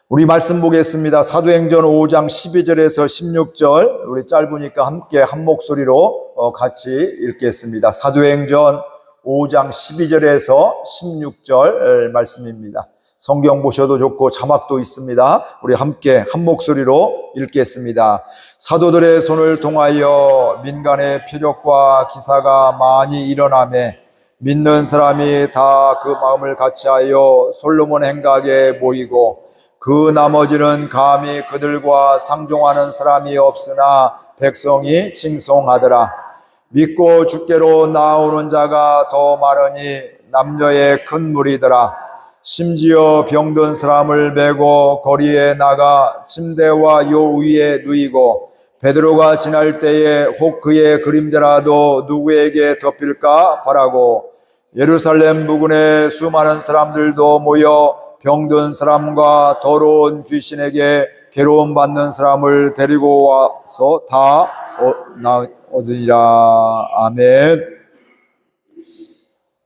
우리 말씀 보겠습니다. 사도행전 5장 12절에서 16절, 우리 짧으니까 함께 한 목소리로 같이 읽겠습니다. 사도행전 5장 12절에서 16절 말씀입니다. 성경 보셔도 좋고 자막도 있습니다. 우리 함께 한 목소리로 읽겠습니다. 사도들의 손을 통하여 민간의 표적과 기사가 많이 일어나매 믿는 사람이 다 그 마음을 같이하여 솔로몬 행각에 모이고 그 나머지는 감히 그들과 상종하는 사람이 없으나 백성이 칭송하더라. 믿고 주께로 나오는 자가 더 많으니 남녀의 큰 무리더라. 심지어 병든 사람을 메고 거리에 나가 침대와 요 위에 누이고 베드로가 지날 때에 혹 그의 그림자라도 누구에게 덮일까 바라고 예루살렘 부근에 수많은 사람들도 모여 병든 사람과 더러운 귀신에게 괴로움 받는 사람을 데리고 와서 다 얻으리라. 아멘.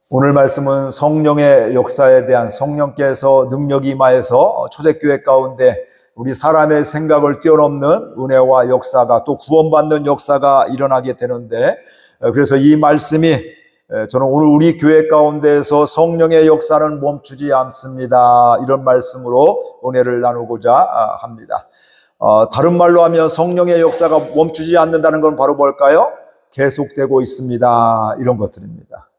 오늘 말씀은 성령의 역사에 대한, 성령께서 능력이 임하여서 초대교회 가운데 우리 사람의 생각을 뛰어넘는 은혜와 역사가, 또 구원받는 역사가 일어나게 되는데, 그래서 이 말씀이 저는 오늘 우리 교회 가운데에서 성령의 역사는 멈추지 않습니다, 이런 말씀으로 은혜를 나누고자 합니다. 다른 말로 하면 성령의 역사가 멈추지 않는다는 건 바로 뭘까요? 계속되고 있습니다, 이런 것들입니다.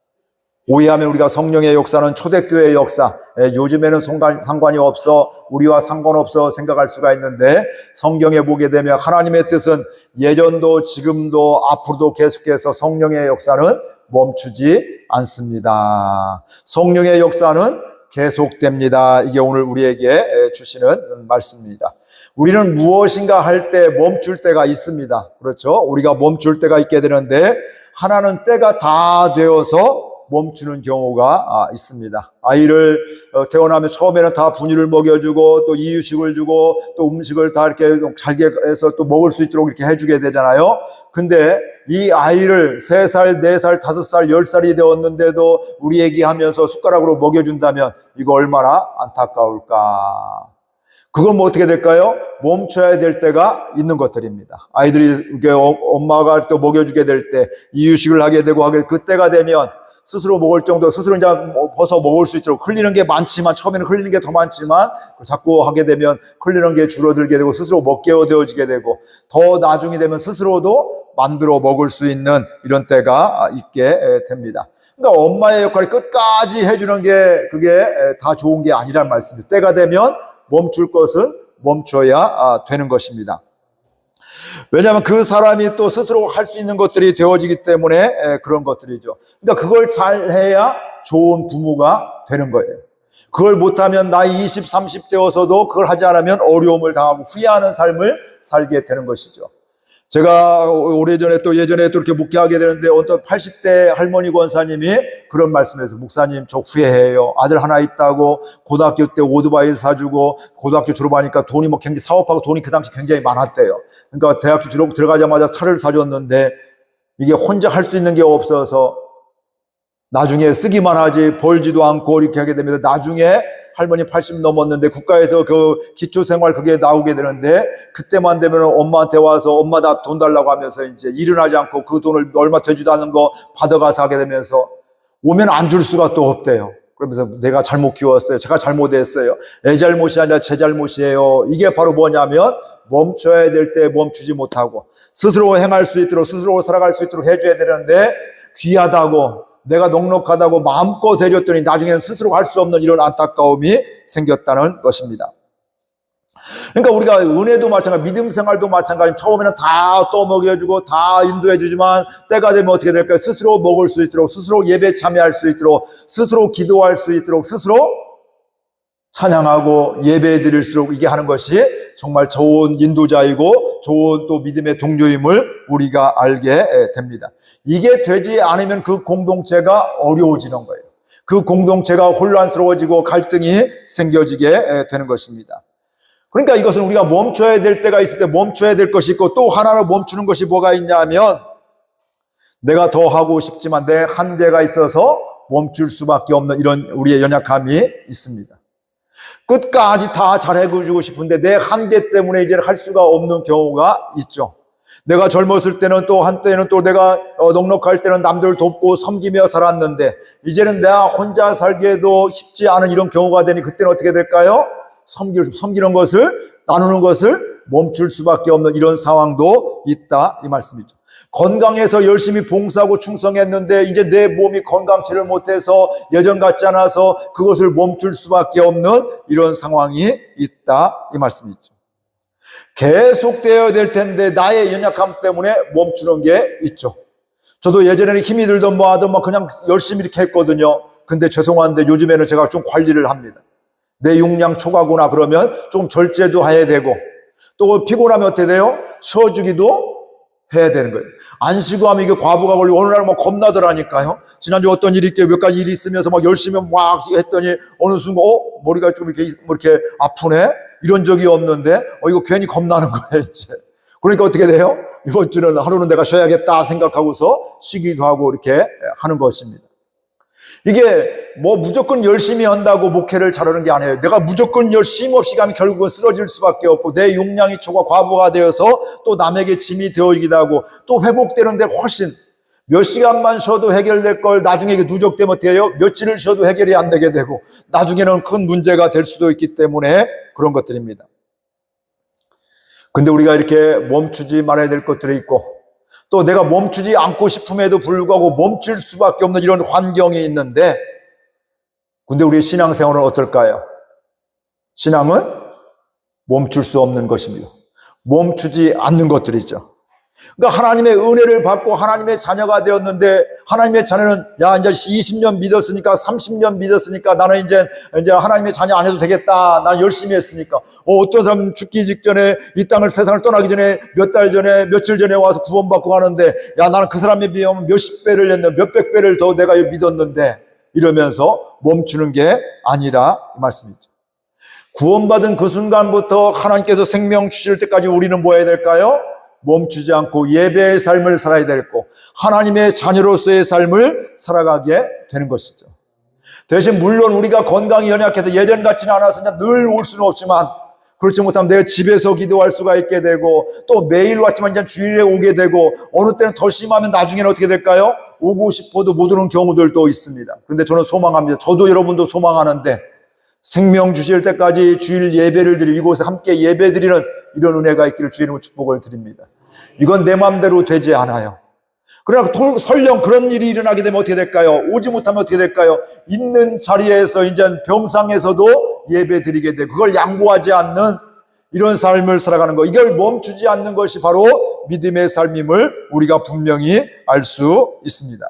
오해하면 우리가 성령의 역사는 초대교회의 역사, 요즘에는 상관이 없어, 우리와 상관없어 생각할 수가 있는데, 성경에 보게 되면 하나님의 뜻은 예전도 지금도 앞으로도 계속해서 성령의 역사는 멈추지 않습니다. 성령의 역사는 계속됩니다. 이게 오늘 우리에게 주시는 말씀입니다. 우리는 무엇인가 할 때 멈출 때가 있습니다. 그렇죠? 우리가 멈출 때가 있게 되는데, 하나는 때가 다 되어서 멈추는 경우가 있습니다. 아이를 태어나면 처음에는 다 분유를 먹여주고 또 이유식을 주고 또 음식을 다 이렇게 잘게 해서 또 먹을 수 있도록 이렇게 해주게 되잖아요. 근데 이 아이를 3살, 4살, 5살, 10살이 되었는데도 우리 얘기하면서 숟가락으로 먹여준다면 이거 얼마나 안타까울까. 그건 뭐 어떻게 될까요? 멈춰야 될 때가 있는 것들입니다. 아이들이 엄마가 또 먹여주게 될 때, 이유식을 하게 되고 그때가 되면 스스로 먹을 정도, 스스로 이제 벗어 먹을 수 있도록, 흘리는 게 많지만, 처음에는 흘리는 게 더 많지만, 자꾸 하게 되면 흘리는 게 줄어들게 되고, 스스로 먹게 되어지게 되고, 더 나중이 되면 스스로도 만들어 먹을 수 있는 이런 때가 있게 됩니다. 그러니까 엄마의 역할이 끝까지 해주는 게, 그게 다 좋은 게 아니란 말씀입니다. 때가 되면 멈출 것은 멈춰야 되는 것입니다. 왜냐하면 그 사람이 또 스스로 할 수 있는 것들이 되어지기 때문에 그런 것들이죠. 그러니까 그걸 잘해야 좋은 부모가 되는 거예요. 그걸 못하면 나이 20, 30 되어서도 그걸 하지 않으면 어려움을 당하고 후회하는 삶을 살게 되는 것이죠. 제가 예전에 또 이렇게 목회하게 되는데, 어떤 80대 할머니 권사님이 그런 말씀에서, 목사님 저 후회해요. 아들 하나 있다고 고등학교 때 오토바이 사주고, 고등학교 졸업하니까 돈이 굉장히, 사업하고 돈이 그 당시 굉장히 많았대요. 그러니까 대학교 들어가자마자 차를 사줬는데 이게 혼자 할 수 있는 게 없어서 나중에 쓰기만 하지 벌지도 않고 이렇게 하게 됩니다. 나중에 할머니 80 넘었는데 국가에서 그 기초생활 그게 나오게 되는데, 그때만 되면 엄마한테 와서 엄마 나 돈 달라고 하면서 이제 일은 하지 않고 그 돈을 얼마 되지도 않은 거 받아가서 하게 되면서 오면 안 줄 수가 또 없대요. 그러면서 내가 잘못 키웠어요. 제가 잘못했어요. 애 잘못이 아니라 제 잘못이에요. 이게 바로 뭐냐면, 멈춰야 될 때 멈추지 못하고 스스로 행할 수 있도록, 스스로 살아갈 수 있도록 해줘야 되는데, 귀하다고 내가 넉넉하다고 마음껏 해줬더니 나중에는 스스로 할 수 없는 이런 안타까움이 생겼다는 것입니다. 그러니까 우리가 은혜도 마찬가지, 믿음 생활도 마찬가지, 처음에는 다 떠먹여주고 다 인도해주지만 때가 되면 어떻게 될까요? 스스로 먹을 수 있도록, 스스로 예배 참여할 수 있도록, 스스로 기도할 수 있도록, 스스로 찬양하고 예배 드릴수록 이게 하는 것이 정말 좋은 인도자이고 좋은 또 믿음의 동료임을 우리가 알게 됩니다. 이게 되지 않으면 그 공동체가 어려워지는 거예요. 그 공동체가 혼란스러워지고 갈등이 생겨지게 되는 것입니다. 그러니까 이것은 우리가 멈춰야 될 때가 있을 때 멈춰야 될 것이 있고, 또 하나로 멈추는 것이 뭐가 있냐면, 내가 더 하고 싶지만 내 한계가 있어서 멈출 수밖에 없는 이런 우리의 연약함이 있습니다. 끝까지 다 잘해주고 싶은데 내 한계 때문에 이제 할 수가 없는 경우가 있죠. 내가 젊었을 때는 또 한때는 또 내가 넉넉할 때는 남들 돕고 섬기며 살았는데 이제는 내가 혼자 살기에도 쉽지 않은 이런 경우가 되니 그때는 어떻게 될까요? 섬기는 것을, 나누는 것을 멈출 수밖에 없는 이런 상황도 있다 이 말씀이죠. 건강해서 열심히 봉사하고 충성했는데 이제 내 몸이 건강치를 못해서 예전 같지 않아서 그것을 멈출 수밖에 없는 이런 상황이 있다 이 말씀이죠. 계속되어야 될 텐데 나의 연약함 때문에 멈추는 게 있죠. 저도 예전에는 힘이 들던 뭐 하든 막 그냥 열심히 이렇게 했거든요. 근데 죄송한데 요즘에는 제가 좀 관리를 합니다. 내 용량 초과구나 그러면 좀 절제도 해야 되고 또 피곤하면 어떻게 돼요? 쉬어주기도 해야 되는 거예요. 안 쉬고 하면 이게 과부가 걸리고 어느 날은 막 겁나더라니까요. 지난주 어떤 일이 있게 몇 가지 일이 있으면서 막 열심히 막 했더니 어느 순간 머리가 좀 이렇게 아프네? 이런 적이 없는데 이거 괜히 겁나는 거예요 이제. 그러니까 어떻게 돼요? 이번 주는 하루는 내가 쉬어야겠다 생각하고서 쉬기도 하고 이렇게 하는 것입니다. 이게 뭐 무조건 열심히 한다고 목회를 잘하는 게 아니에요. 내가 무조건 열심히 없이 가면 결국은 쓰러질 수밖에 없고 내 용량이 초과 과부가 되어서 또 남에게 짐이 되어지기도 하고 또 회복되는데 훨씬 몇 시간만 쉬어도 해결될 걸 나중에 누적되면 어떻게 해요? 며칠을 쉬어도 해결이 안 되게 되고 나중에는 큰 문제가 될 수도 있기 때문에 그런 것들입니다. 근데 우리가 이렇게 멈추지 말아야 될 것들이 있고 또 내가 멈추지 않고 싶음에도 불구하고 멈출 수밖에 없는 이런 환경이 있는데 근데 우리의 신앙생활은 어떨까요? 신앙은 멈출 수 없는 것입니다. 멈추지 않는 것들이죠. 그러니까 하나님의 은혜를 받고 하나님의 자녀가 되었는데 하나님의 자녀는 이제 20년 믿었으니까 30년 믿었으니까 나는 이제 하나님의 자녀 안 해도 되겠다. 나는 열심히 했으니까. 어떤 사람 죽기 직전에 이 땅을 세상을 떠나기 전에 몇 달 전에 며칠 전에 와서 구원받고 가는데 나는 그 사람에 비하면 몇십 배를 했는데 몇백 배를 더 내가 믿었는데 이러면서 멈추는 게 아니라 이 말씀이죠. 구원받은 그 순간부터 하나님께서 생명 주실 때까지 우리는 뭐 해야 될까요? 멈추지 않고 예배의 삶을 살아야 되고 하나님의 자녀로서의 삶을 살아가게 되는 것이죠. 대신 물론 우리가 건강이 연약해서 예전 같지는 않아서 늘 올 수는 없지만 그렇지 못하면 내가 집에서 기도할 수가 있게 되고 또 매일 왔지만 이제 주일에 오게 되고 어느 때는 더 심하면 나중에는 어떻게 될까요? 오고 싶어도 못 오는 경우들도 있습니다. 그런데 저는 소망합니다. 저도 여러분도 소망하는데 생명 주실 때까지 주일 예배를 드리고 이곳에 함께 예배 드리는 이런 은혜가 있기를 주의 이름으로 축복을 드립니다. 이건 내 마음대로 되지 않아요. 그러나 설령 그런 일이 일어나게 되면 어떻게 될까요? 오지 못하면 어떻게 될까요? 있는 자리에서 이제 병상에서도 예배 드리게 되고 그걸 양보하지 않는 이런 삶을 살아가는 거, 이걸 멈추지 않는 것이 바로 믿음의 삶임을 우리가 분명히 알 수 있습니다.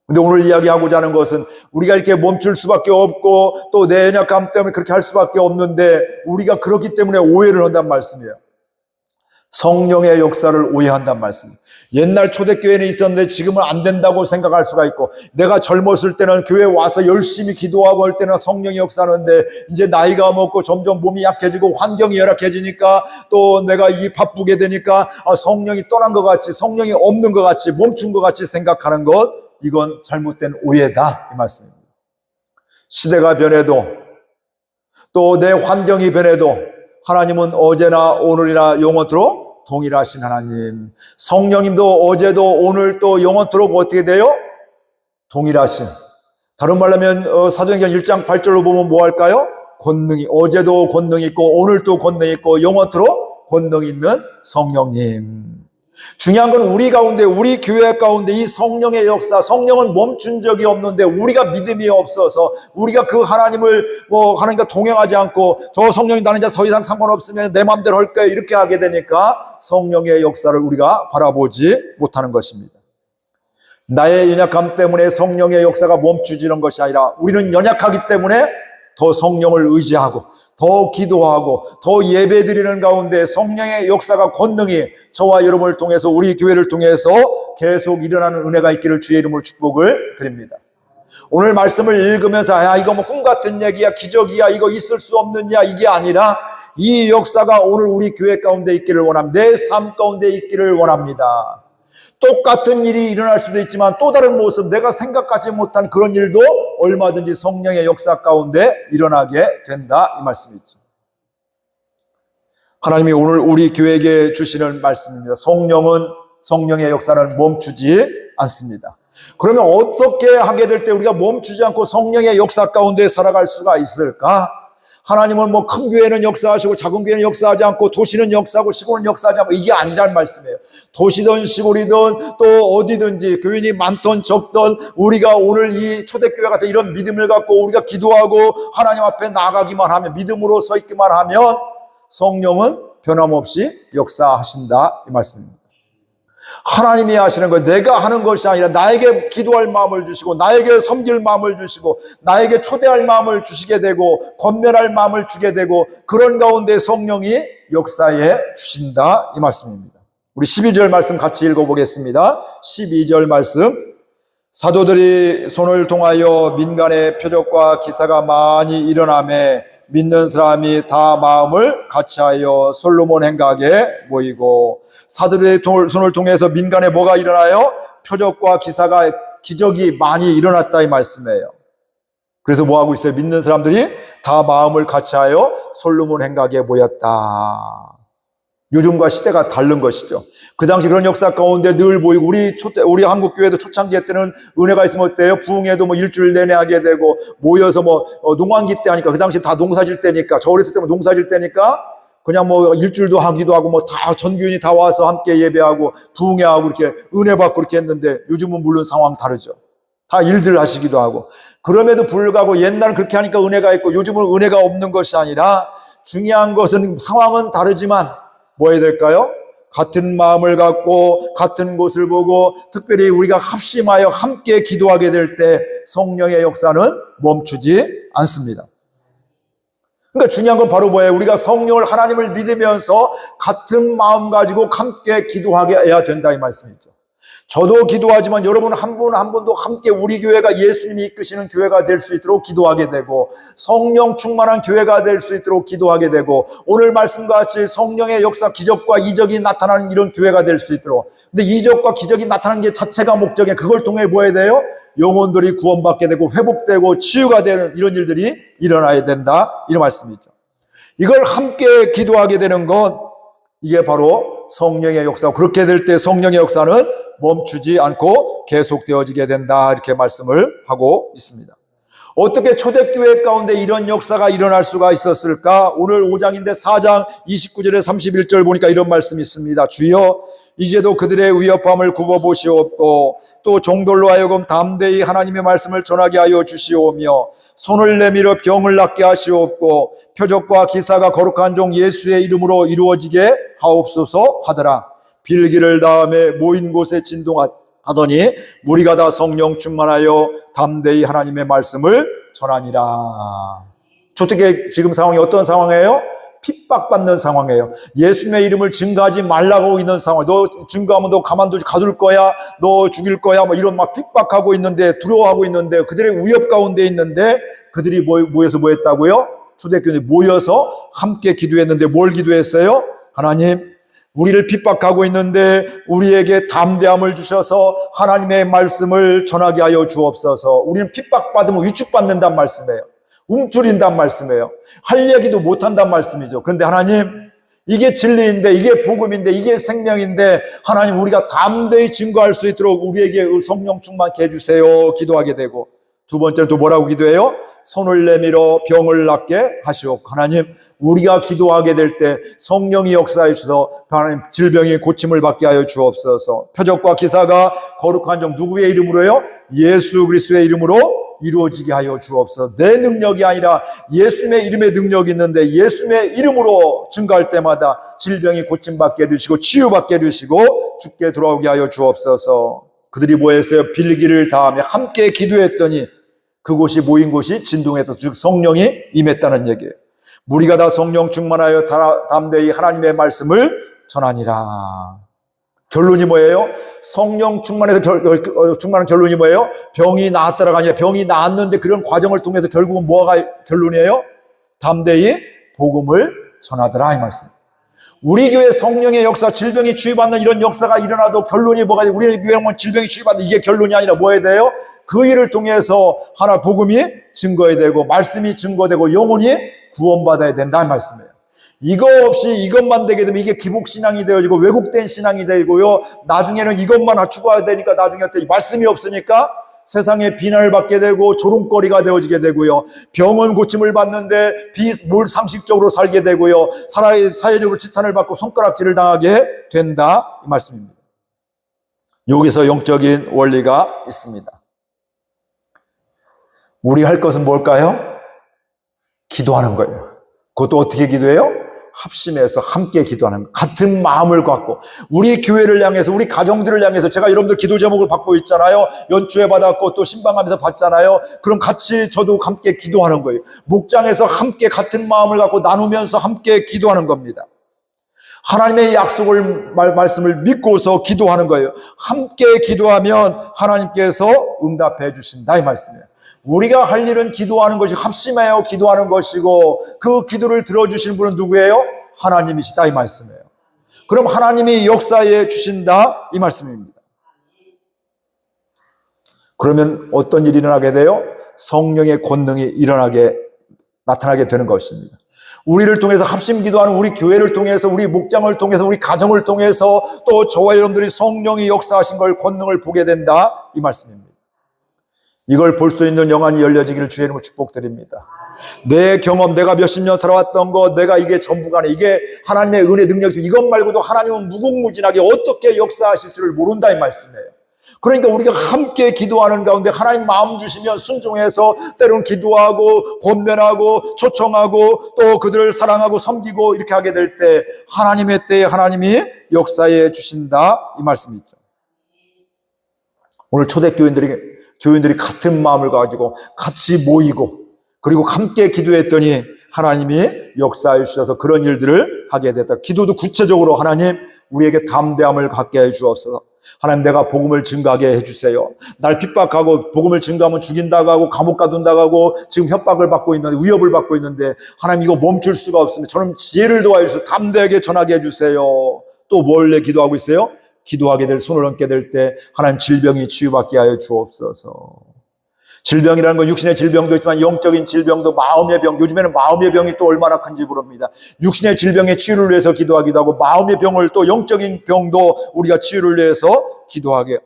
근데 오늘 이야기하고자 하는 것은 우리가 이렇게 멈출 수밖에 없고 또 내 연약함 때문에 그렇게 할 수밖에 없는데 우리가 그렇기 때문에 오해를 한다는 말씀이에요. 성령의 역사를 오해한다는 말씀이에요. 옛날 초대교회는 있었는데 지금은 안 된다고 생각할 수가 있고 내가 젊었을 때는 교회 와서 열심히 기도하고 할 때는 성령의 역사하는데 이제 나이가 먹고 점점 몸이 약해지고 환경이 열악해지니까 또 내가 바쁘게 되니까 성령이 떠난 것 같이 성령이 없는 것 같이 멈춘 것 같이 생각하는 것, 이건 잘못된 오해다 이 말씀입니다. 시대가 변해도 또 내 환경이 변해도 하나님은 어제나 오늘이나 영원토록 동일하신 하나님, 성령님도 어제도 오늘도 영원토록 어떻게 돼요? 동일하신. 다른 말로 하면 사도행전 1장 8절로 보면 뭐 할까요? 권능이, 어제도 권능이 있고 오늘도 권능이 있고 영원토록 권능이 있는 성령님. 중요한 건 우리 가운데, 우리 교회 가운데 이 성령의 역사, 성령은 멈춘 적이 없는데 우리가 믿음이 없어서 우리가 그 하나님을 하나님과 동행하지 않고 저 성령이 나는 이제 더 이상 상관없으면 내 마음대로 할 거야 이렇게 하게 되니까 성령의 역사를 우리가 바라보지 못하는 것입니다. 나의 연약함 때문에 성령의 역사가 멈추지는 것이 아니라 우리는 연약하기 때문에 더 성령을 의지하고 더 기도하고 더 예배드리는 가운데 성령의 역사가 권능이 저와 여러분을 통해서 우리 교회를 통해서 계속 일어나는 은혜가 있기를 주의 이름으로 축복을 드립니다. 오늘 말씀을 읽으면서 이거 뭐 꿈 같은 얘기야, 기적이야, 이거 있을 수 없느냐, 이게 아니라 이 역사가 오늘 우리 교회 가운데 있기를 원합니다. 내 삶 가운데 있기를 원합니다. 똑같은 일이 일어날 수도 있지만 또 다른 모습, 내가 생각하지 못한 그런 일도 얼마든지 성령의 역사 가운데 일어나게 된다, 이 말씀이죠. 하나님이 오늘 우리 교회에게 주시는 말씀입니다. 성령의 역사는 멈추지 않습니다. 그러면 어떻게 하게 될 때 우리가 멈추지 않고 성령의 역사 가운데 살아갈 수가 있을까? 하나님은 뭐 큰 교회는 역사하시고 작은 교회는 역사하지 않고 도시는 역사하고 시골은 역사하지 않고 이게 아니란 말씀이에요. 도시든 시골이든 또 어디든지 교인이 많든 적든 우리가 오늘 이 초대교회 같은 이런 믿음을 갖고 우리가 기도하고 하나님 앞에 나가기만 하면, 믿음으로 서 있기만 하면 성령은 변함없이 역사하신다, 이 말씀입니다. 하나님이 하시는 거, 내가 하는 것이 아니라 나에게 기도할 마음을 주시고 나에게 섬길 마음을 주시고 나에게 초대할 마음을 주시게 되고 권면할 마음을 주게 되고 그런 가운데 성령이 역사해 주신다, 이 말씀입니다. 우리 12절 말씀 같이 읽어보겠습니다. 12절 말씀. 사도들이 손을 통하여 민간의 표적과 기사가 많이 일어나매 믿는 사람이 다 마음을 같이하여 솔로몬 행각에 모이고. 사도들의 손을 통해서 민간에 뭐가 일어나요? 표적과 기적이 많이 일어났다, 이 말씀이에요. 그래서 뭐 하고 있어요? 믿는 사람들이 다 마음을 같이하여 솔로몬 행각에 모였다. 요즘과 시대가 다른 것이죠. 그 당시 그런 역사 가운데 늘 보이고, 우리 한국 교회도 초창기 때는 은혜가 있으면 어때요? 부흥회도 뭐 일주일 내내 하게 되고, 모여서 농한기 때 하니까, 그 당시 다 농사질 때니까, 저 어렸을 때면 농사질 때니까, 그냥 일주일도 하기도 하고, 다 전교인이 다 와서 함께 예배하고, 부흥회하고, 이렇게 은혜 받고 이렇게 했는데, 요즘은 물론 상황 다르죠. 다 일들 하시기도 하고. 그럼에도 불구하고 옛날은 그렇게 하니까 은혜가 있고, 요즘은 은혜가 없는 것이 아니라, 중요한 것은 상황은 다르지만, 뭐 해야 될까요? 같은 마음을 갖고 같은 곳을 보고 특별히 우리가 합심하여 함께 기도하게 될 때 성령의 역사는 멈추지 않습니다. 그러니까 중요한 건 바로 뭐예요? 우리가 성령을, 하나님을 믿으면서 같은 마음 가지고 함께 기도하게 해야 된다, 이 말씀이죠. 저도 기도하지만 여러분 한 분 한 분도 함께 우리 교회가 예수님이 이끄시는 교회가 될 수 있도록 기도하게 되고 성령 충만한 교회가 될 수 있도록 기도하게 되고 오늘 말씀과 같이 성령의 역사, 기적과 이적이 나타나는 이런 교회가 될 수 있도록. 근데 이적과 기적이 나타나는 게 자체가 목적이에요. 그걸 통해 뭐 해야 돼요? 영혼들이 구원받게 되고 회복되고 치유가 되는 이런 일들이 일어나야 된다, 이런 말씀이죠. 이걸 함께 기도하게 되는 건 이게 바로 성령의 역사고, 그렇게 될 때 성령의 역사는 멈추지 않고 계속되어지게 된다, 이렇게 말씀을 하고 있습니다. 어떻게 초대교회 가운데 이런 역사가 일어날 수가 있었을까? 오늘 5장인데 4장 29절에 31절 보니까 이런 말씀이 있습니다. 주여 이제도 그들의 위협함을 굽어보시옵고 또 종들로 하여금 담대히 하나님의 말씀을 전하게 하여 주시오며 손을 내밀어 병을 낫게 하시옵고 표적과 기사가 거룩한 종 예수의 이름으로 이루어지게 하옵소서 하더라. 빌기를 다음에 모인 곳에 진동하더니 무리가 다 성령 충만하여 담대히 하나님의 말씀을 전하니라. 어떻게 지금 상황이 어떤 상황이에요? 핍박받는 상황이에요. 예수님의 이름을 증거하지 말라고 있는 상황. 너 증거하면 너 가둘 거야, 너 죽일 거야, 이런 핍박하고 있는데, 두려워하고 있는데, 그들의 위협 가운데 있는데, 그들이 모여서 뭐 했다고요? 초대교인이 모여서 함께 기도했는데 뭘 기도했어요? 하나님, 우리를 핍박하고 있는데 우리에게 담대함을 주셔서 하나님의 말씀을 전하게 하여 주옵소서. 우리는 핍박받으면 위축받는단 말씀이에요. 움츠린단 말씀이에요. 할 얘기도 못한단 말씀이죠. 그런데 하나님, 이게 진리인데, 이게 복음인데, 이게 생명인데, 하나님 우리가 담대히 증거할 수 있도록 우리에게 성령 충만케 해주세요, 기도하게 되고, 두 번째는 또 뭐라고 기도해요? 손을 내밀어 병을 낫게 하시옵고. 하나님, 우리가 기도하게 될 때 성령이 역사해 주셔서 하나님 질병이 고침을 받게 하여 주옵소서. 표적과 기사가 거룩한 종 누구의 이름으로요? 예수 그리스도의 이름으로 이루어지게 하여 주옵소서. 내 능력이 아니라 예수님의 이름의 능력이 있는데 예수님의 이름으로 증거할 때마다 질병이 고침받게 해주시고 치유받게 해주시고 죽게 돌아오게 하여 주옵소서. 그들이 뭐 했어요? 빌기를 다하며 함께 기도했더니 그곳이 모인 곳이 진동했다. 즉 성령이 임했다는 얘기예요. 무리가 다 성령 충만하여 담대히 하나님의 말씀을 전하니라. 결론이 뭐예요? 성령 충만해서 충만한 결론이 뭐예요? 병이 나았다라가 아니라 병이 나았는데 그런 과정을 통해서 결국은 뭐가 결론이에요? 담대히 복음을 전하더라, 이 말씀. 우리 교회 성령의 역사, 질병이 치유받는 이런 역사가 일어나도 결론이 뭐가 돼요? 우리 교회는 질병이 치유받는 이게 결론이 아니라 뭐 해야 돼요? 그 일을 통해서 하나 복음이 증거해야 되고 말씀이 증거되고 영혼이 구원받아야 된다 이 말씀이에요. 이거 없이 이것만 되게 되면 이게 기복신앙이 되어지고 왜곡된 신앙이 되고요. 나중에는 이것만 추구해야 되니까 나중에 말씀이 없으니까 세상에 비난을 받게 되고 조롱거리가 되어지게 되고요. 병원 고침을 받는데 비상식적으로 살게 되고요. 사회적으로 지탄을 받고 손가락질을 당하게 된다 이 말씀입니다. 여기서 영적인 원리가 있습니다. 우리 할 것은 뭘까요? 기도하는 거예요. 그것도 어떻게 기도해요? 합심해서 함께 기도하는 것. 같은 마음을 갖고 우리 교회를 향해서 우리 가정들을 향해서 제가 여러분들 기도 제목을 받고 있잖아요. 연초에 받았고 또 신방하면서 받잖아요. 그럼 같이 저도 함께 기도하는 거예요. 목장에서 함께 같은 마음을 갖고 나누면서 함께 기도하는 겁니다. 하나님의 약속을 말씀을 믿고서 기도하는 거예요. 함께 기도하면 하나님께서 응답해 주신다 이 말씀이에요. 우리가 할 일은 기도하는 것이 합심하여 기도하는 것이고 그 기도를 들어주시는 분은 누구예요? 하나님이시다 이 말씀이에요. 그럼 하나님이 역사해 주신다 이 말씀입니다. 그러면 어떤 일이 일어나게 돼요? 성령의 권능이 나타나게 되는 것입니다. 우리를 통해서 합심 기도하는 우리 교회를 통해서 우리 목장을 통해서 우리 가정을 통해서 또 저와 여러분들이 성령이 역사하신 걸 권능을 보게 된다 이 말씀입니다. 이걸 볼 수 있는 영안이 열려지기를 주의 이름으로 축복드립니다. 내 경험, 내가 몇십 년 살아왔던 것, 내가 이게 전부가 아니에요. 이게 하나님의 은혜 능력이 이것 말고도 하나님은 무궁무진하게 어떻게 역사하실 줄을 모른다 이 말씀이에요. 그러니까 우리가 함께 기도하는 가운데 하나님 마음 주시면 순종해서 때로는 기도하고 권면하고 초청하고 또 그들을 사랑하고 섬기고 이렇게 하게 될 때 하나님의 때에 하나님이 역사해 주신다 이 말씀이죠. 오늘 교인들이 같은 마음을 가지고 같이 모이고 그리고 함께 기도했더니 하나님이 역사해 주셔서 그런 일들을 하게 됐다. 기도도 구체적으로 하나님 우리에게 담대함을 갖게 해 주옵소서. 하나님 내가 복음을 증가하게 해주세요. 날 핍박하고 복음을 증가하면 죽인다고 하고 감옥 가둔다고 하고 지금 협박을 받고 있는데 위협을 받고 있는데 하나님 이거 멈출 수가 없습니다. 저는 지혜를 도와주셔서 담대하게 전하게 해주세요. 또 뭘래 기도하고 있어요? 기도하게 될 손을 얹게 될 때 하나님 질병이 치유받게 하여 주옵소서. 질병이라는 건 육신의 질병도 있지만 영적인 질병도 마음의 병, 요즘에는 마음의 병이 또 얼마나 큰지 모릅니다. 육신의 질병의 치유를 위해서 기도하기도 하고 마음의 병을 또 영적인 병도 우리가 치유를 위해서 기도하게.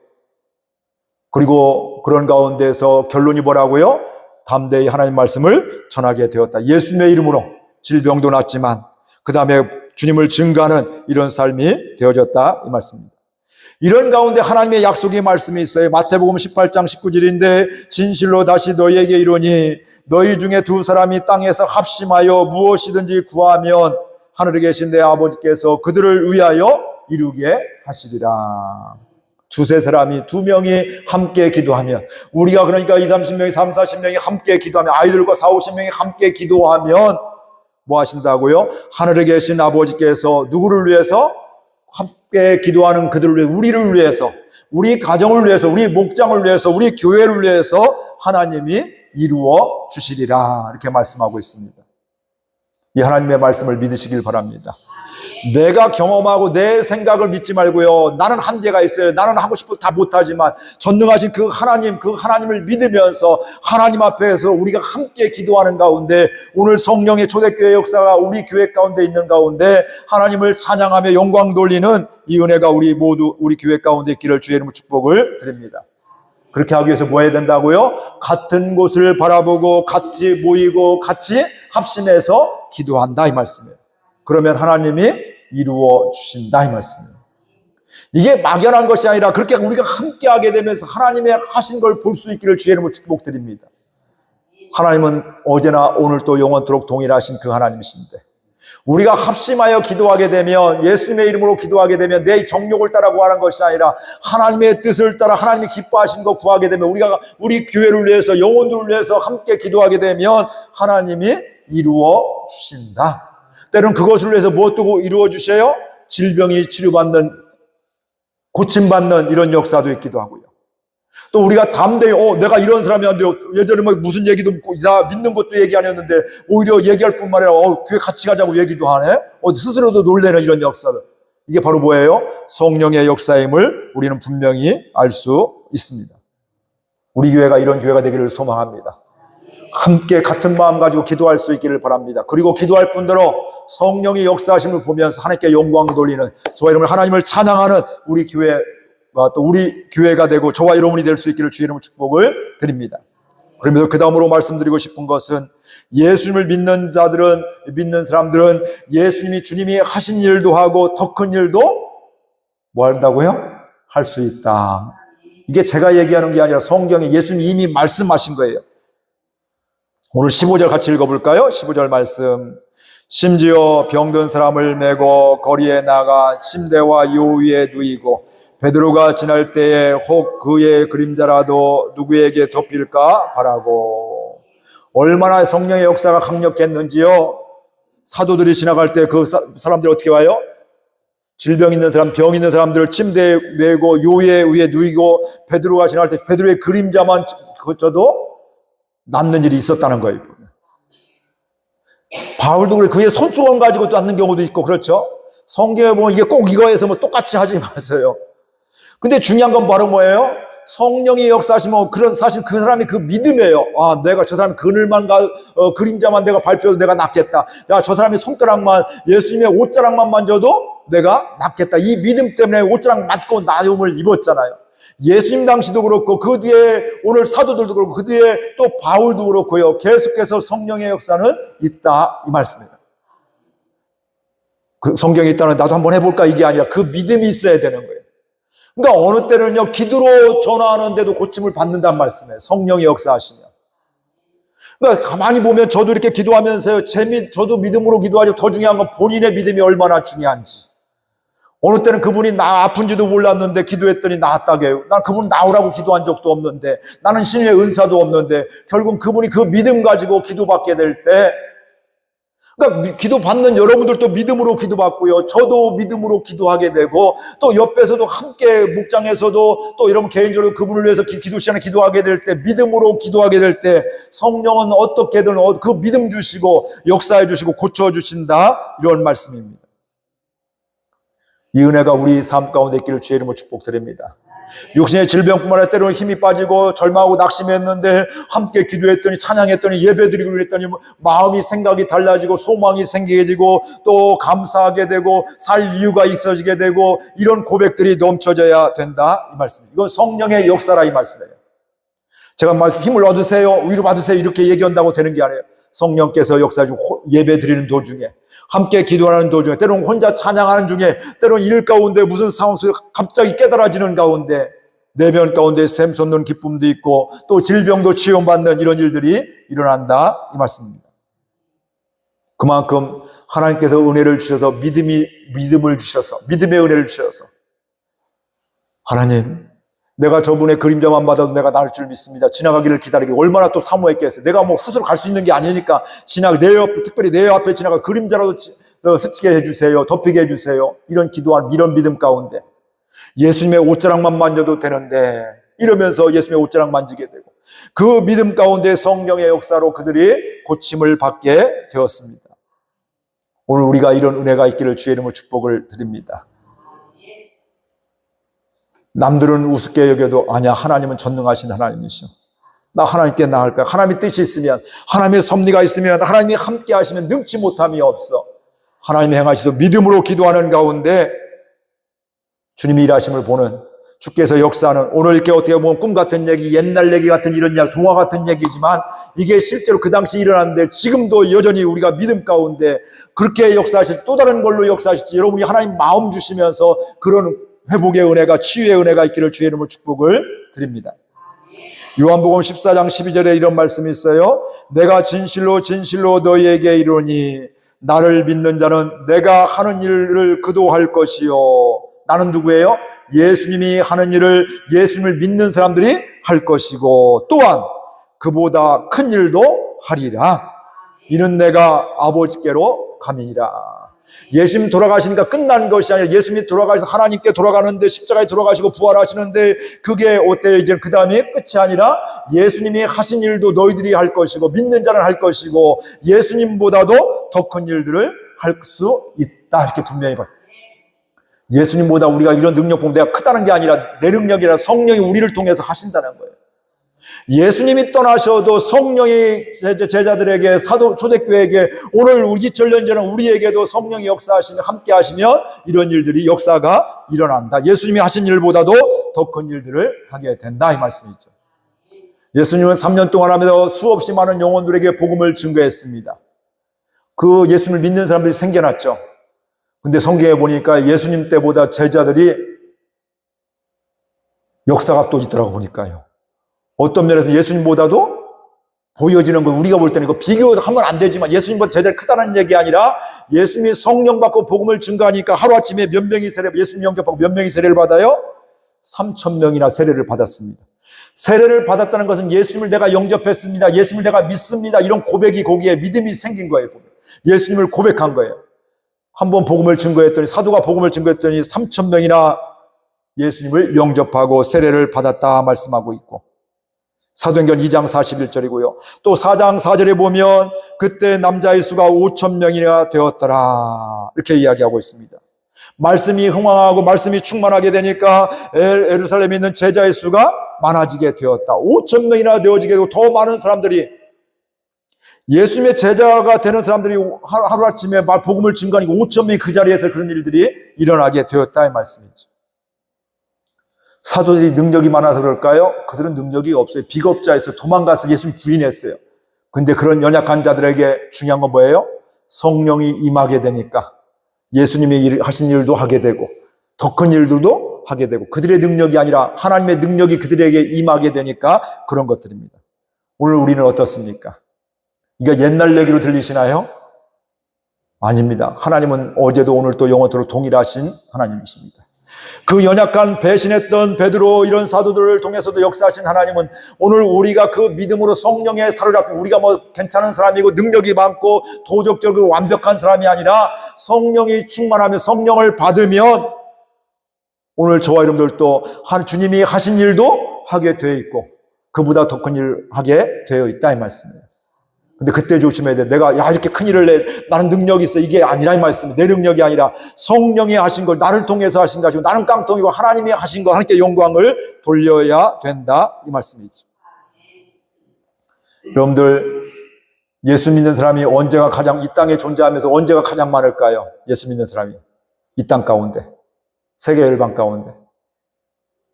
그리고 그런 가운데서 결론이 뭐라고요? 담대히 하나님 말씀을 전하게 되었다. 예수님의 이름으로 질병도 낫지만 그 다음에 주님을 증거하는 이런 삶이 되어졌다 이 말씀입니다. 이런 가운데 하나님의 약속의 말씀이 있어요. 마태복음 18장 19절인데 진실로 다시 너희에게 이르노니 너희 중에 두 사람이 땅에서 합심하여 무엇이든지 구하면 하늘에 계신 내 아버지께서 그들을 위하여 이루게 하시리라. 두세 사람이 두 명이 함께 기도하면 우리가 그러니까 20, 30명이 30, 40명이 함께 기도하면 아이들과 40, 50명이 함께 기도하면 뭐 하신다고요? 하늘에 계신 아버지께서 누구를 위해서? 함께 기도하는 그들을 위해 우리를 위해서 우리 가정을 위해서 우리 목장을 위해서 우리 교회를 위해서 하나님이 이루어 주시리라 이렇게 말씀하고 있습니다. 이 하나님의 말씀을 믿으시길 바랍니다. 내가 경험하고 내 생각을 믿지 말고요. 나는 한계가 있어요. 나는 하고 싶어도 다 못하지만 전능하신 그 하나님을 믿으면서 하나님 앞에서 우리가 함께 기도하는 가운데 오늘 성령의 초대교회 역사가 우리 교회 가운데 있는 가운데 하나님을 찬양하며 영광 돌리는 이 은혜가 우리 모두 우리 교회 가운데 있기를 주의 이름으로 축복을 드립니다. 그렇게 하기 위해서 뭐 해야 된다고요? 같은 곳을 바라보고 같이 모이고 같이 합심해서 기도한다 이 말씀이에요. 그러면 하나님이 이루어 주신다 이 말씀이에요. 이게 막연한 것이 아니라 그렇게 우리가 함께 하게 되면서 하나님의 하신 걸 볼 수 있기를 주의 이름으로 축복드립니다. 하나님은 어제나 오늘 또 영원토록 동일하신 그 하나님이신데 우리가 합심하여 기도하게 되면 예수님의 이름으로 기도하게 되면 내 정욕을 따라 구하는 것이 아니라 하나님의 뜻을 따라 하나님이 기뻐하신 거 구하게 되면 우리가 우리 교회를 위해서 영혼들을 위해서 함께 기도하게 되면 하나님이 이루어 주신다. 때로는 그것을 위해서 무엇도 이루어 주셔요? 질병이 치료받는 고침받는 이런 역사도 있기도 하고요. 또 우리가 담대히 내가 이런 사람이 안 돼요. 예전에 뭐 무슨 얘기도 나 믿는 것도 얘기 안 했는데 오히려 얘기할 뿐만 아니라 교회 같이 가자고 얘기도 하네. 스스로도 놀래는 이런 역사를. 이게 바로 뭐예요? 성령의 역사임을 우리는 분명히 알 수 있습니다. 우리 교회가 이런 교회가 되기를 소망합니다. 함께 같은 마음 가지고 기도할 수 있기를 바랍니다. 그리고 기도할 뿐더러 성령의 역사하심을 보면서 하나님께 영광 돌리는, 저와 여러분 하나님을 찬양하는 우리 교회가 또 우리 교회가 되고 저와 여러분이 될 수 있기를 주의 이름으로 축복을 드립니다. 그러면서 그 다음으로 말씀드리고 싶은 것은, 예수님을 믿는 자들은, 믿는 사람들은 예수님이 주님이 하신 일도 하고 더 큰 일도 뭐 한다고요? 할 수 있다. 이게 제가 얘기하는 게 아니라 성경에 예수님이 이미 말씀하신 거예요. 오늘 15절 같이 읽어볼까요? 15절 말씀. 심지어 병든 사람을 메고 거리에 나가 침대와 요 위에 누이고 베드로가 지날 때에 혹 그의 그림자라도 누구에게 덮일까 바라고. 얼마나 성령의 역사가 강력했는지요. 사도들이 지나갈 때 그 사람들이 어떻게 와요? 질병 있는 사람, 병 있는 사람들을 침대에 메고 요에 위에 누이고 베드로가 지날 때 베드로의 그림자만 그쳐도 낫는 일이 있었다는 거예요. 바울도 그래, 그의 손수건 가지고 낫는 경우도 있고, 그렇죠? 성경에 보면 이게 꼭 이거에서 뭐 똑같이 하지 마세요. 근데 중요한 건 바로 뭐예요? 성령이 역사하시면 사실 그 사람이 그 믿음이에요. 내가 저 사람 그늘만 그림자만 내가 밟혀도 내가 낫겠다. 야, 저 사람이 손가락만, 예수님의 옷자락만 만져도 내가 낫겠다. 이 믿음 때문에 옷자락 맞고 나음을 입었잖아요. 예수님 당시도 그렇고 그 뒤에 오늘 사도들도 그렇고 그 뒤에 또 바울도 그렇고요. 계속해서 성령의 역사는 있다, 이 말씀이에요. 그 성경에 있다는 나도 한번 해볼까 이게 아니라 그 믿음이 있어야 되는 거예요. 그러니까 어느 때는요, 기도로 전화하는데도 고침을 받는다는 말씀이에요. 성령의 역사하시면. 그러니까 가만히 보면 저도 이렇게 기도하면서요, 저도 믿음으로 기도하죠. 더 중요한 건 본인의 믿음이 얼마나 중요한지. 어느 때는 그분이 나 아픈지도 몰랐는데 기도했더니 나았다게 해요. 난 그분 나오라고 기도한 적도 없는데, 나는 신의 은사도 없는데, 결국 그분이 그 믿음 가지고 기도받게 될 때, 그러니까 기도 받는 여러분들도 믿음으로 기도받고요. 저도 믿음으로 기도하게 되고, 또 옆에서도 함께 목장에서도 또 여러분 개인적으로 그분을 위해서 기도 시간에 기도하게 될 때, 믿음으로 기도하게 될 때, 성령은 어떻게든 그 믿음 주시고 역사해 주시고 고쳐 주신다, 이런 말씀입니다. 이 은혜가 우리 삶 가운데 있기를 주의 이름으로 축복드립니다. 육신의 질병뿐만 아니라 때로는 힘이 빠지고 절망하고 낙심했는데 함께 기도했더니 찬양했더니 예배드리고 그랬더니 마음이 생각이 달라지고 소망이 생기게 되고 또 감사하게 되고 살 이유가 있어지게 되고 이런 고백들이 넘쳐져야 된다, 이 말씀입니다. 이건 성령의 역사라, 이 말씀이에요. 제가 막 힘을 얻으세요, 위로 받으세요 이렇게 얘기한다고 되는 게 아니에요. 성령께서 역사해주고 예배드리는 도중에, 함께 기도하는 도중에, 때로는 혼자 찬양하는 중에, 때로는 일 가운데 무슨 상황 속에 갑자기 깨달아지는 가운데 내면 가운데 샘솟는 기쁨도 있고 또 질병도 치유받는 이런 일들이 일어난다, 이 말씀입니다. 그만큼 하나님께서 은혜를 주셔서 믿음을 주셔서, 믿음의 은혜를 주셔서, 하나님 내가 저분의 그림자만 받아도 내가 나을 줄 믿습니다. 지나가기를 기다리기 얼마나 또 사모했겠어요. 내가 뭐 스스로 갈 수 있는 게 아니니까 내 옆에, 특별히 내 앞에 지나가 그림자라도 스치게 해주세요. 덮이게 해주세요. 이런 기도한 이런 믿음 가운데 예수님의 옷자락만 만져도 되는데 이러면서 예수님의 옷자락 만지게 되고 그 믿음 가운데 성령의 역사로 그들이 고침을 받게 되었습니다. 오늘 우리가 이런 은혜가 있기를 주의 이름으로 축복을 드립니다. 남들은 우습게 여겨도 아니야, 하나님은 전능하신 하나님이시오. 나 하나님께 나을 거야. 하나님의 뜻이 있으면, 하나님의 섭리가 있으면, 하나님이 함께 하시면 능치 못함이 없어. 하나님이 행하시도 믿음으로 기도하는 가운데 주님이 일하심을 보는, 주께서 역사하는, 오늘 이렇게 어떻게 보면 꿈 같은 얘기, 옛날 얘기 같은 이런 이야기, 동화 같은 얘기지만 이게 실제로 그 당시 일어났는데 지금도 여전히 우리가 믿음 가운데 그렇게 역사하실, 또 다른 걸로 역사하실지 여러분이 하나님 마음 주시면서 그런 회복의 은혜가, 치유의 은혜가 있기를 주의 이름으로 축복을 드립니다. 요한복음 14장 12절에 이런 말씀이 있어요. 내가 진실로 진실로 너희에게 이르노니 나를 믿는 자는 내가 하는 일을 그도 할 것이요. 나는 누구예요? 예수님이 하는 일을 예수님을 믿는 사람들이 할 것이고 또한 그보다 큰 일도 하리라. 이는 내가 아버지께로 감이니라. 예수님 돌아가시니까 끝난 것이 아니라 예수님이 돌아가셔서 하나님께 돌아가는데 십자가에 돌아가시고 부활하시는데 그게 어때요? 이제 그 다음에 끝이 아니라 예수님이 하신 일도 너희들이 할 것이고 믿는 자는 할 것이고 예수님보다도 더 큰 일들을 할 수 있다. 이렇게 분명히 봐요. 예수님보다 우리가 이런 능력 보면 내가 크다는 게 아니라 내 능력이 아니라 성령이 우리를 통해서 하신다는 거예요. 예수님이 떠나셔도 성령이 제자들에게 초대교회에게 오늘 2000년 전에 우리에게도 성령이 역사하시며 함께 하시면 이런 일들이 역사가 일어난다. 예수님이 하신 일보다도 더 큰 일들을 하게 된다 이 말씀이죠. 예수님은 3년 동안 하면서 수없이 많은 영혼들에게 복음을 증거했습니다. 그 예수님을 믿는 사람들이 생겨났죠. 근데 성경에 보니까 예수님 때보다 제자들이 역사가 또 있더라고 보니까요. 어떤 면에서 예수님보다도 보여지는 거 우리가 볼 때는 이거 비교하면 안 되지만 예수님보다 제자들이 크다는 얘기 아니라 예수님이 성령 받고 복음을 증거하니까 하루아침에 몇 명이 예수님 영접하고 몇 명이 세례를 받아요? 3,000명이나 세례를 받았습니다. 세례를 받았다는 것은 예수님을 내가 영접했습니다. 예수님을 내가 믿습니다. 이런 고백이 거기에 믿음이 생긴 거예요. 예수님을 고백한 거예요. 한번 복음을 증거했더니 사도가 복음을 증거했더니 3,000명이나 예수님을 영접하고 세례를 받았다 말씀하고 있고 사도행전 2장 41절이고요. 또 4장 4절에 보면 그때 남자의 수가 5,000명이나 되었더라 이렇게 이야기하고 있습니다. 말씀이 흥왕하고 말씀이 충만하게 되니까 예루살렘에 있는 제자의 수가 많아지게 되었다. 5,000명이나 되어지게 되고 더 많은 사람들이 예수님의 제자가 되는 사람들이 하루아침에 복음을 증거하니까 5,000명이 그 자리에서 그런 일들이 일어나게 되었다 이 말씀이죠. 사도들이 능력이 많아서 그럴까요? 그들은 능력이 없어요. 비겁자에서 도망가서 예수님 부인했어요. 근데 그런 연약한 자들에게 중요한 건 뭐예요? 성령이 임하게 되니까 예수님이 하신 일도 하게 되고 더 큰 일들도 하게 되고 그들의 능력이 아니라 하나님의 능력이 그들에게 임하게 되니까 그런 것들입니다. 오늘 우리는 어떻습니까? 이게 옛날 얘기로 들리시나요? 아닙니다. 하나님은 어제도 오늘도 영원토록 동일하신 하나님이십니다. 그 연약한 배신했던 베드로 이런 사도들을 통해서도 역사하신 하나님은 오늘 우리가 그 믿음으로 성령에 사로잡고 우리가 뭐 괜찮은 사람이고 능력이 많고 도덕적으로 완벽한 사람이 아니라 성령이 충만하며 성령을 받으면 오늘 저와 여러분들도 주님이 하신 일도 하게 되어 있고 그보다 더 큰 일을 하게 되어 있다 이 말씀이에요. 근데 그때 조심해야 돼. 내가 이렇게 큰 일을 내 나는 능력이 있어 이게 아니라 이 말씀이에요. 내 능력이 아니라 성령이 하신 걸 나를 통해서 하신 것이고 나는 깡통이고 하나님이 하신 거 하나님께 영광을 돌려야 된다 이 말씀이죠. 여러분들 예수 믿는 사람이 언제가 가장 이 땅에 존재하면서 언제가 가장 많을까요? 예수 믿는 사람이 이 땅 가운데 세계 열방 가운데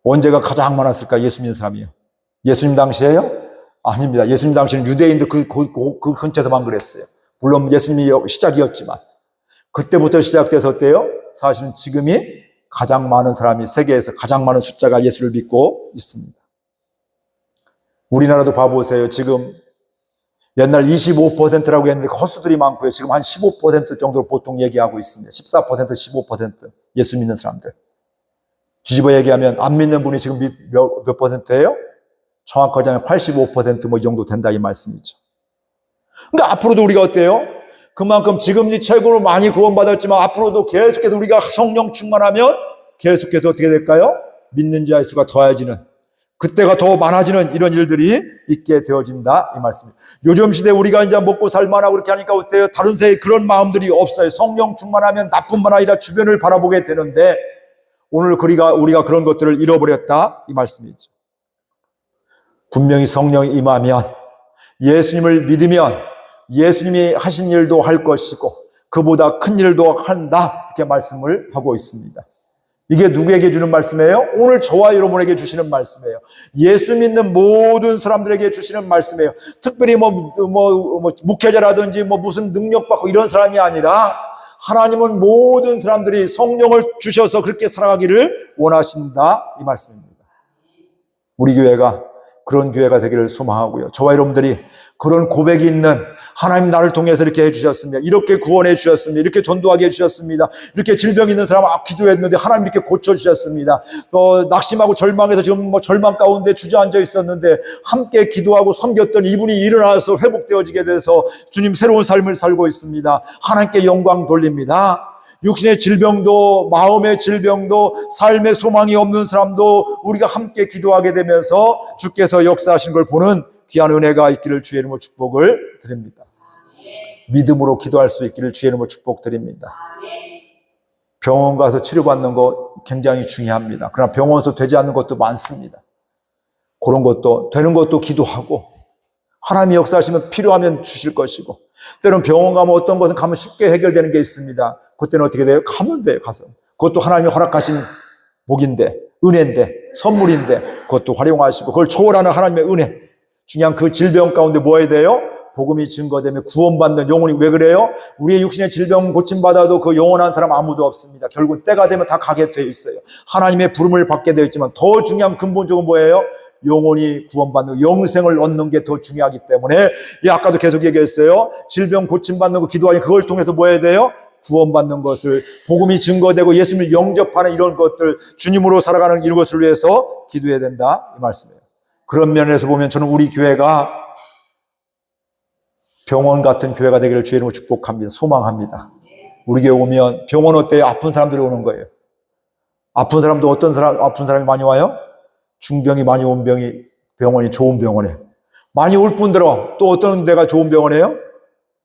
언제가 가장 많았을까? 예수 믿는 사람이요. 예수님 당시에요? 아닙니다. 예수님 당시에는 유대인들 그 근처에서만 그랬어요. 물론 예수님이 시작이었지만 그때부터 시작돼서 어때요? 사실은 지금이 가장 많은 사람이 세계에서 가장 많은 숫자가 예수를 믿고 있습니다. 우리나라도 봐보세요. 지금 옛날 25%라고 했는데 헛수들이 많고요. 지금 한 15% 정도로 보통 얘기하고 있습니다. 14%, 15% 예수 믿는 사람들. 뒤집어 얘기하면 안 믿는 분이 지금 몇 퍼센트예요? 정확하게 하면 85% 뭐 이 정도 된다 이 말씀이죠. 그러니까 앞으로도 우리가 어때요? 그만큼 지금 이 최고로 많이 구원받았지만 앞으로도 계속해서 우리가 성령 충만하면 계속해서 어떻게 될까요? 믿는 자의 수가 더해지는 그때가 더 많아지는 이런 일들이 있게 되어진다 이 말씀입니다. 요즘 시대에 우리가 이제 먹고 살만하고 그렇게 하니까 어때요? 다른 세에 그런 마음들이 없어요. 성령 충만하면 나뿐만 아니라 주변을 바라보게 되는데 오늘 우리가 그런 것들을 잃어버렸다 이 말씀이죠. 분명히 성령이 임하면 예수님을 믿으면 예수님이 하신 일도 할 것이고 그보다 큰 일도 한다 이렇게 말씀을 하고 있습니다. 이게 누구에게 주는 말씀이에요? 오늘 저와 여러분에게 주시는 말씀이에요. 예수 믿는 모든 사람들에게 주시는 말씀이에요. 특별히 목회자라든지 무슨 능력 받고 이런 사람이 아니라 하나님은 모든 사람들이 성령을 주셔서 그렇게 살아가기를 원하신다 이 말씀입니다. 우리 교회가 그런 교회가 되기를 소망하고요. 저와 여러분들이 그런 고백이 있는 하나님 나를 통해서 이렇게 해주셨습니다. 이렇게 구원해 주셨습니다. 이렇게 전도하게 해주셨습니다. 이렇게 질병 있는 사람 기도했는데 하나님 이렇게 고쳐주셨습니다. 낙심하고 절망해서 지금 절망 가운데 주저앉아 있었는데 함께 기도하고 섬겼던 이분이 일어나서 회복되어지게 돼서 주님 새로운 삶을 살고 있습니다. 하나님께 영광 돌립니다. 육신의 질병도 마음의 질병도 삶의 소망이 없는 사람도 우리가 함께 기도하게 되면서 주께서 역사하신 걸 보는 귀한 은혜가 있기를 주의 이름으로 축복을 드립니다. 믿음으로 기도할 수 있기를 주의 이름으로 축복드립니다. 병원 가서 치료받는 거 굉장히 중요합니다. 그러나 병원에서 되지 않는 것도 많습니다. 그런 것도 되는 것도 기도하고 하나님이 역사하시면 필요하면 주실 것이고 때로는 병원 가면 어떤 것은 가면 쉽게 해결되는 게 있습니다. 그때는 어떻게 돼요? 가면 돼요. 가서. 그것도 하나님이 허락하신 복인데 은혜인데 선물인데 그것도 활용하시고 그걸 초월하는 하나님의 은혜. 중요한 그 질병 가운데 뭐 해야 돼요? 복음이 증거되면 구원받는 영혼이 왜 그래요? 우리의 육신의 질병 고침받아도 그 영원한 사람 아무도 없습니다. 결국 때가 되면 다 가게 돼 있어요. 하나님의 부름을 받게 되어 있지만 더 중요한 근본적은 뭐예요? 영혼이 구원받는 영생을 얻는 게 더 중요하기 때문에 아까도 계속 얘기했어요. 질병 고침받는 거 기도하니 그걸 통해서 뭐 해야 돼요? 구원받는 것을 복음이 증거되고 예수님을 영접하는 이런 것들 주님으로 살아가는 이런 것을 위해서 기도해야 된다 이 말씀이에요. 그런 면에서 보면 저는 우리 교회가 병원 같은 교회가 되기를 주의 이름으로 축복합니다. 소망합니다. 우리 교회 오면 병원 어때요? 아픈 사람들이 오는 거예요. 아픈 사람도 어떤 사람 아픈 사람이 많이 와요? 중병이 많이 온 병원이 좋은 병원에 많이 올 뿐더러 또 어떤 데가 좋은 병원이에요?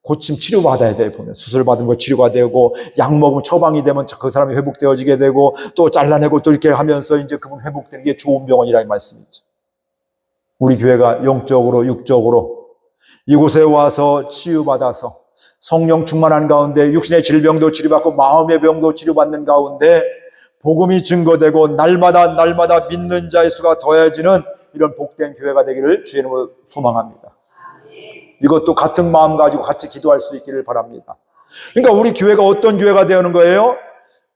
고침 치료받아야 돼요. 보면 수술 받은 거 치료가 되고 약 먹으면 처방이 되면 그 사람이 회복되어지게 되고 또 잘라내고 또 이렇게 하면서 이제 그분 회복되는 게 좋은 병원이라는 말씀이죠. 우리 교회가 영적으로 육적으로 이곳에 와서 치유받아서 성령 충만한 가운데 육신의 질병도 치료받고 마음의 병도 치료받는 가운데 복음이 증거되고 날마다 믿는 자의 수가 더해지는 이런 복된 교회가 되기를 주의 이름으로 소망합니다. 이것도 같은 마음 가지고 같이 기도할 수 있기를 바랍니다. 그러니까 우리 교회가 어떤 교회가 되는 거예요?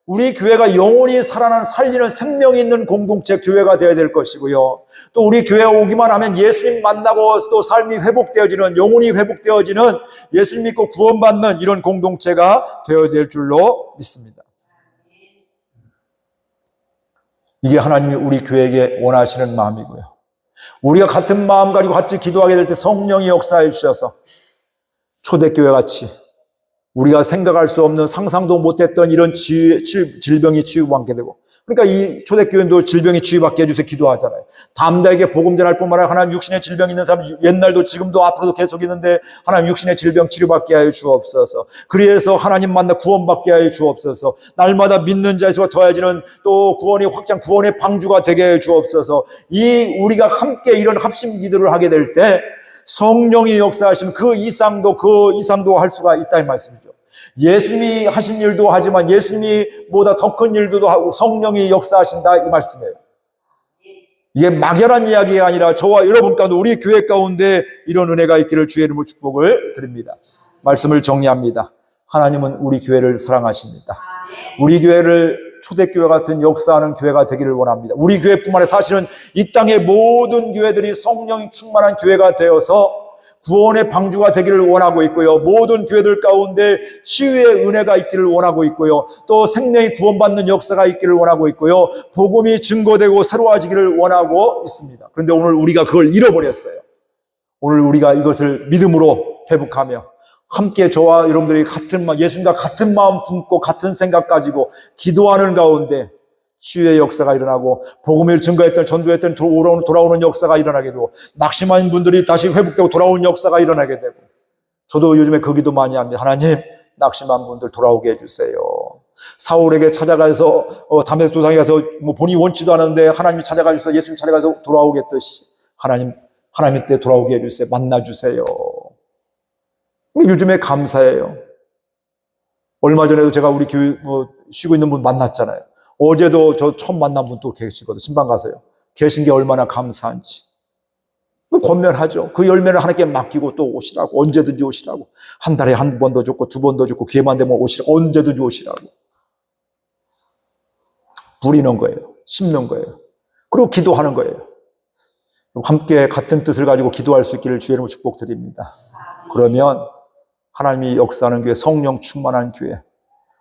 우리 교회가 영원히 살리는 생명이 있는 공동체 교회가 되어야 될 것이고요. 또 우리 교회에 오기만 하면 예수님 만나고 또 삶이 회복되어지는 영혼이 회복되어지는 예수님 믿고 구원받는 이런 공동체가 되어야 될 줄로 믿습니다. 이게 하나님이 우리 교회에게 원하시는 마음이고요. 우리가 같은 마음 가지고 같이 기도하게 될 때 성령이 역사해 주셔서 초대교회 같이 우리가 생각할 수 없는 상상도 못했던 이런 질병이 치유받게 되고 그러니까 이 초대교회도 질병이 치유받게 해주세요 기도하잖아요. 담대하게 복음 전할 뿐만 아니라 하나님 육신의 질병 있는 사람 옛날도 지금도 앞으로도 계속 있는데 하나님 육신의 질병 치료받게 하여 주옵소서. 그래서 하나님 만나 구원받게 하여 주옵소서. 날마다 믿는 자의 수가 더해지는 또 구원의 확장 구원의 방주가 되게 하여 주옵소서. 이 우리가 함께 이런 합심 기도를 하게 될 때 성령이 역사하시면 그 이상도 할 수가 있다 이 말씀이죠. 예수님이 하신 일도 하지만 예수님이 보다 더 큰 일도 하고 성령이 역사하신다 이 말씀이에요. 이게 막연한 이야기가 아니라 저와 여러분 가운데 우리 교회 가운데 이런 은혜가 있기를 주의 이름으로 축복을 드립니다. 말씀을 정리합니다. 하나님은 우리 교회를 사랑하십니다. 우리 교회를 초대교회 같은 역사하는 교회가 되기를 원합니다. 우리 교회뿐만 아니라 사실은 이 땅의 모든 교회들이 성령이 충만한 교회가 되어서 구원의 방주가 되기를 원하고 있고요. 모든 교회들 가운데 치유의 은혜가 있기를 원하고 있고요. 또 생명이 구원받는 역사가 있기를 원하고 있고요. 복음이 증거되고 새로워지기를 원하고 있습니다. 그런데 오늘 우리가 그걸 잃어버렸어요. 오늘 우리가 이것을 믿음으로 회복하며 함께 저와 여러분들이 예수님과 같은 마음 품고 같은 생각 가지고 기도하는 가운데 치유의 역사가 일어나고 복음을 증거했던 전도했던 돌아오는 역사가 일어나게 되고 낙심한 분들이 다시 회복되고 돌아오는 역사가 일어나게 되고 저도 요즘에 그 기도 많이 합니다. 하나님 낙심한 분들 돌아오게 해주세요. 사울에게 찾아가서 다메섹 도상에 가서 본인이 원치도 않았는데 하나님이 찾아가셔서 예수님 찾아가서 돌아오게 했듯이 하나님 때 돌아오게 해주세요. 만나주세요. 요즘에 감사해요. 얼마 전에도 제가 우리 교회 쉬고 있는 분 만났잖아요. 어제도 저 처음 만난 분 또 계시거든요. 신방 가서요. 계신 게 얼마나 감사한지. 권면하죠. 그 열매를 하나님께 맡기고 또 오시라고. 언제든지 오시라고. 한 달에 한 번 더 줬고 두 번 더 줬고 기회만 되면 오시라고. 언제든지 오시라고. 부리는 거예요. 심는 거예요. 그리고 기도하는 거예요. 함께 같은 뜻을 가지고 기도할 수 있기를 주의 이름으로 축복드립니다. 그러면 하나님이 역사하는 교회, 성령 충만한 교회,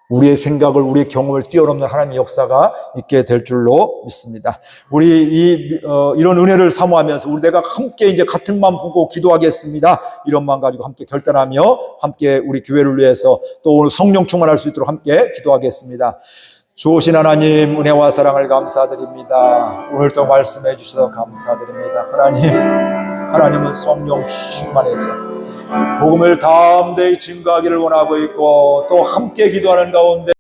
우리의 생각을, 우리의 경험을 뛰어넘는 하나님의 역사가 있게 될 줄로 믿습니다. 우리 이런 은혜를 사모하면서 우리 내가 함께 이제 같은 마음 보고 기도하겠습니다. 이런 마음 가지고 함께 결단하며 함께 우리 교회를 위해서 또 오늘 성령 충만할 수 있도록 함께 기도하겠습니다. 좋으신 하나님, 은혜와 사랑을 감사드립니다. 오늘도 말씀해 주셔서 감사드립니다. 하나님은 성령 충만해서 복음을 담대히 증거하기를 원하고 있고 또 함께 기도하는 가운데